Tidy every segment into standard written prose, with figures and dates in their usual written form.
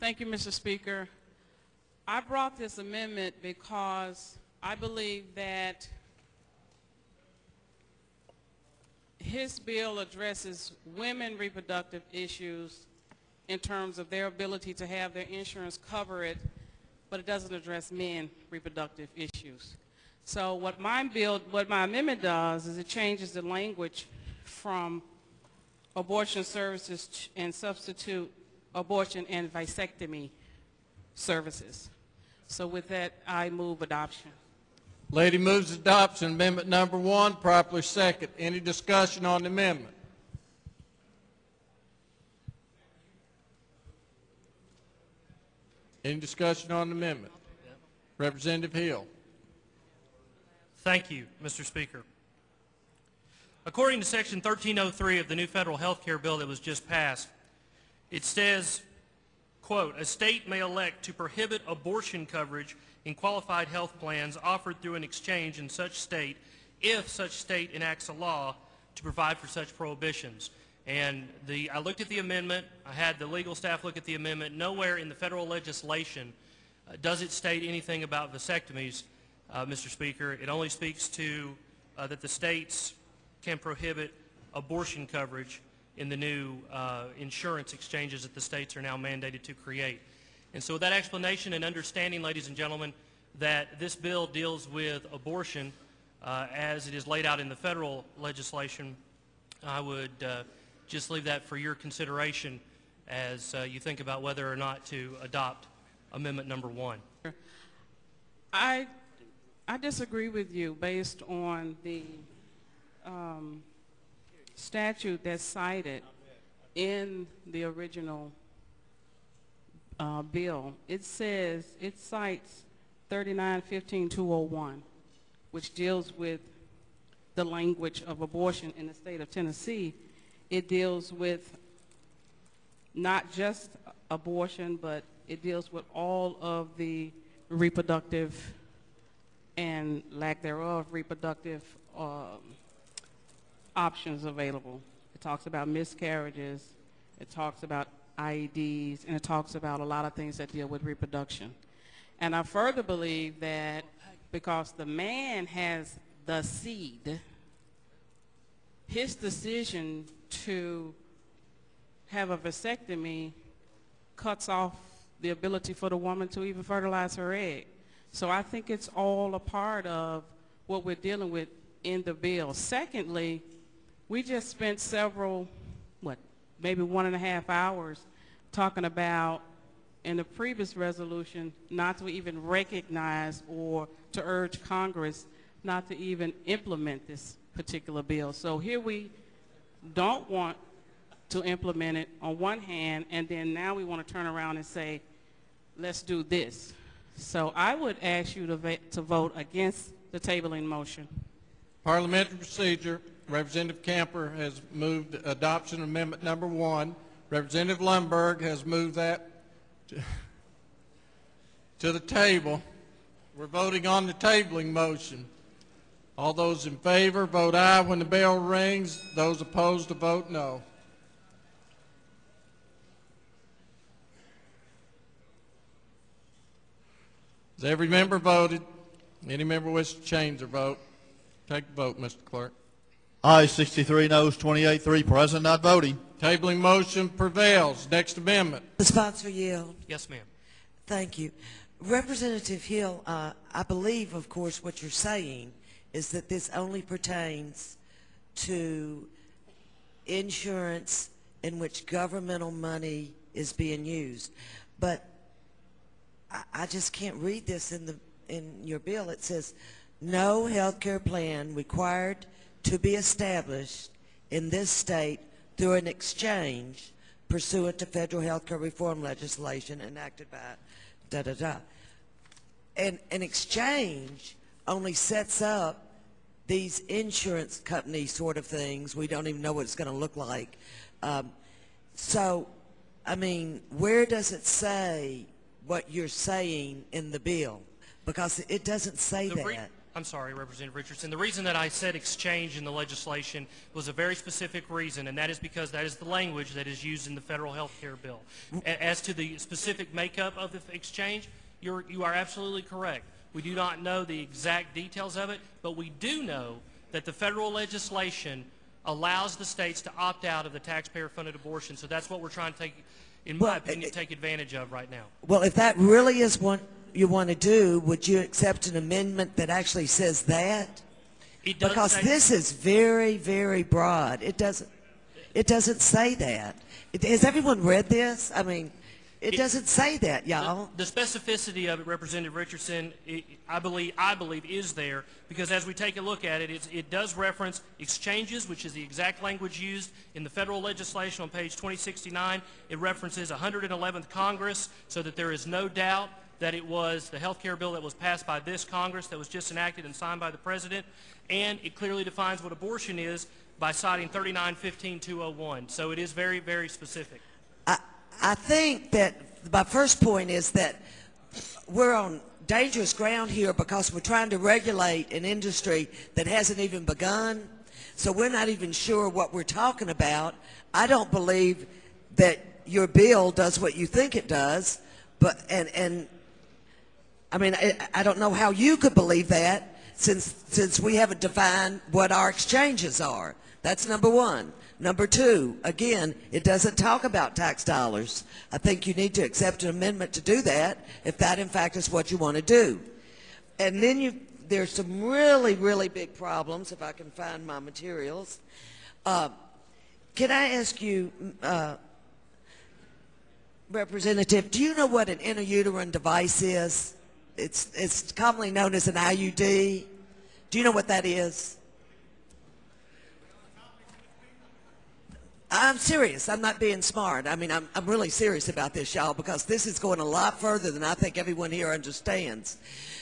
Thank you, Mr. Speaker. I brought this amendment because I believe that his bill addresses women reproductive issues in terms of their ability to have their insurance cover it, but it doesn't address men reproductive issues. So what my amendment does is it changes the language from abortion services and substitute abortion and vasectomy services. So with that, I move adoption. Lady moves adoption. Amendment number 1, properly second. Any discussion on the amendment? Any discussion on the amendment? Representative Hill. Thank you, Mr. Speaker. According to Section 1303 of the new federal health care bill that was just passed, it says, quote, a state may elect to prohibit abortion coverage in qualified health plans offered through an exchange in such state if such state enacts a law to provide for such prohibitions. And I looked at the amendment. I had the legal staff look at the amendment. Nowhere in the federal legislation does it state anything about vasectomies, Mr. Speaker. It only speaks to that the states can prohibit abortion coverage in the new insurance exchanges that the states are now mandated to create. And so with that explanation and understanding, ladies and gentlemen, that this bill deals with abortion as it is laid out in the federal legislation, I would just leave that for your consideration as you think about whether or not to adopt amendment number 1. I disagree with you based on the statute that's cited in the original bill. It says, it cites 39-15-201, which deals with the language of abortion in the state of Tennessee. It deals with not just abortion, but it deals with all of the reproductive and lack thereof reproductive options available. It talks about miscarriages, it talks about IEDs, and it talks about a lot of things that deal with reproduction. And I further believe that because the man has the seed, his decision to have a vasectomy cuts off the ability for the woman to even fertilize her egg. So I think it's all a part of what we're dealing with in the bill. Secondly, we just spent several, maybe 1.5 hours talking about in the previous resolution not to even recognize or to urge Congress not to even implement this particular bill. So here we don't want to implement it on one hand, and then now we want to turn around and say, let's do this. So I would ask you to vote against the tabling motion. Parliamentary procedure. Representative Camper has moved adoption of amendment number 1. Representative Lundberg has moved that to the table. We're voting on the tabling motion. All those in favor vote aye when the bell rings. Those opposed to vote no. Has every member voted? Any member wish to change their vote? Take the vote, Mr. Clerk. Aye, 63, noes 28, 3 present, not voting. Tabling motion prevails. Next amendment. The sponsor yield. Yes, ma'am. Thank you. Representative Hill, I believe, of course, what you're saying is that this only pertains to insurance in which governmental money is being used. But I just can't read this in your bill. It says, no health care plan required to be established in this state through an exchange pursuant to federal health care reform legislation enacted by da-da-da. And an exchange only sets up these insurance company sort of things. We don't even know what it's going to look like. So, I mean, where does it say what you're saying in the bill? Because it doesn't say that. I'm sorry, Representative Richardson. The reason that I said exchange in the legislation was a very specific reason, and that is because that is the language that is used in the federal health care bill. As to the specific makeup of the exchange, you are absolutely correct. We do not know the exact details of it, but we do know that the federal legislation allows the states to opt out of the taxpayer-funded abortion. So that's what we're trying to take, in my opinion, take advantage of right now. Well, if that really is what you want to do, would you accept an amendment that actually says that? It does Because say, this is very, very broad. It doesn't say that. Has everyone read this? I mean, it doesn't say that, y'all. the specificity of it, Representative Richardson, I believe is there, because as we take a look at it, it does reference exchanges, which is the exact language used in the federal legislation on page 2069. It references 111th Congress, so that there is no doubt that it was the health care bill that was passed by this Congress that was just enacted and signed by the President, and it clearly defines what abortion is by citing 3915-201. So it is very, very specific. I think that my first point is that we're on dangerous ground here because we're trying to regulate an industry that hasn't even begun. So we're not even sure what we're talking about. I don't believe that your bill does what you think it does, but I mean, I don't know how you could believe that since we haven't defined what our exchanges are. That's number one. Number two, again, it doesn't talk about tax dollars. I think you need to accept an amendment to do that if that, in fact, is what you want to do. And then there's some really, really big problems, if I can find my materials. Can I ask you, Representative, do you know what an intrauterine device is? It's commonly known as an IUD. Do you know what that is? I'm serious. I'm not being smart. I mean, I'm really serious about this, y'all, because this is going a lot further than I think everyone here understands.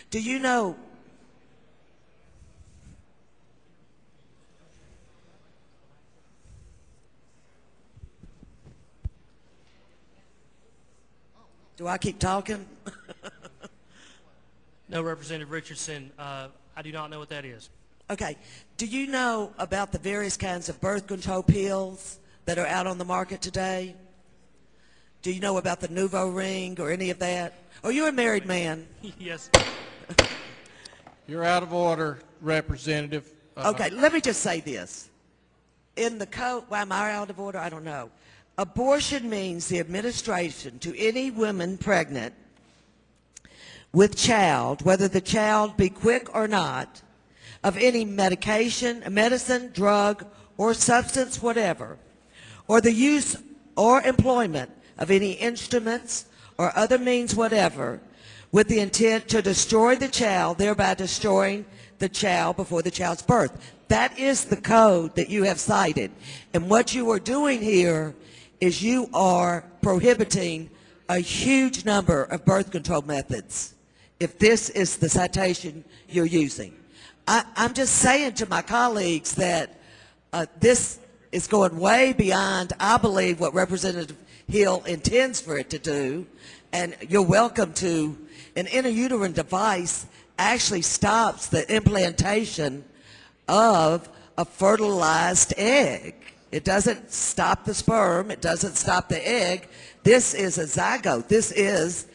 Do you know? Do I keep talking? No, Representative Richardson, I do not know what that is. Okay. Do you know about the various kinds of birth control pills that are out on the market today? Do you know about the Nouveau Ring or any of that? Or you're a married man? Yes. You're out of order, Representative. Okay, let me just say this. In the code, why am I out of order? I don't know. Abortion means the administration to any woman pregnant with child, whether the child be quick or not, of any medication, medicine, drug, or substance, whatever, or the use or employment of any instruments or other means whatever, with the intent to destroy the child, thereby destroying the child before the child's birth. That is the code that you have cited. And what you are doing here is you are prohibiting a huge number of birth control methods, if this is the citation you're using. I'm just saying to my colleagues that this is going way beyond, I believe, what Representative Hill intends for it to do, and you're welcome to. An intrauterine device actually stops the implantation of a fertilized egg. It doesn't stop the sperm. It doesn't stop the egg. This is a zygote. This is,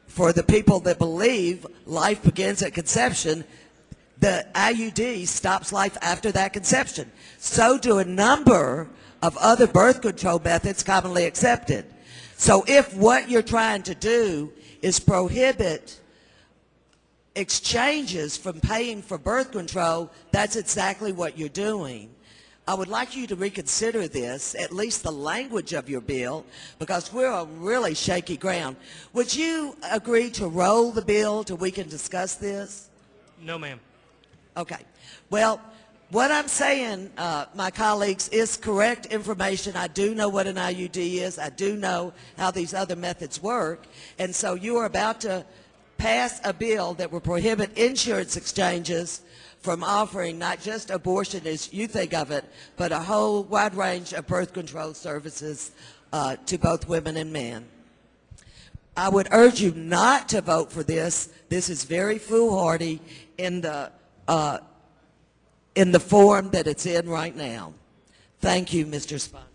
for the people that believe life begins at conception, the IUD stops life after that conception. So do a number of other birth control methods commonly accepted. So if what you're trying to do is prohibit exchanges from paying for birth control, that's exactly what you're doing. I would like you to reconsider this, at least the language of your bill, because we're on really shaky ground. Would you agree to roll the bill till we can discuss this? No, ma'am. Okay. Well, what I'm saying, my colleagues, is correct information. I do know what an IUD is. I do know how these other methods work. And so you are about to pass a bill that will prohibit insurance exchanges from offering not just abortion as you think of it, but a whole wide range of birth control services to both women and men. I would urge you not to vote for this. This is very foolhardy in the in the form that it's in right now. Thank you, Mr. Sponsor.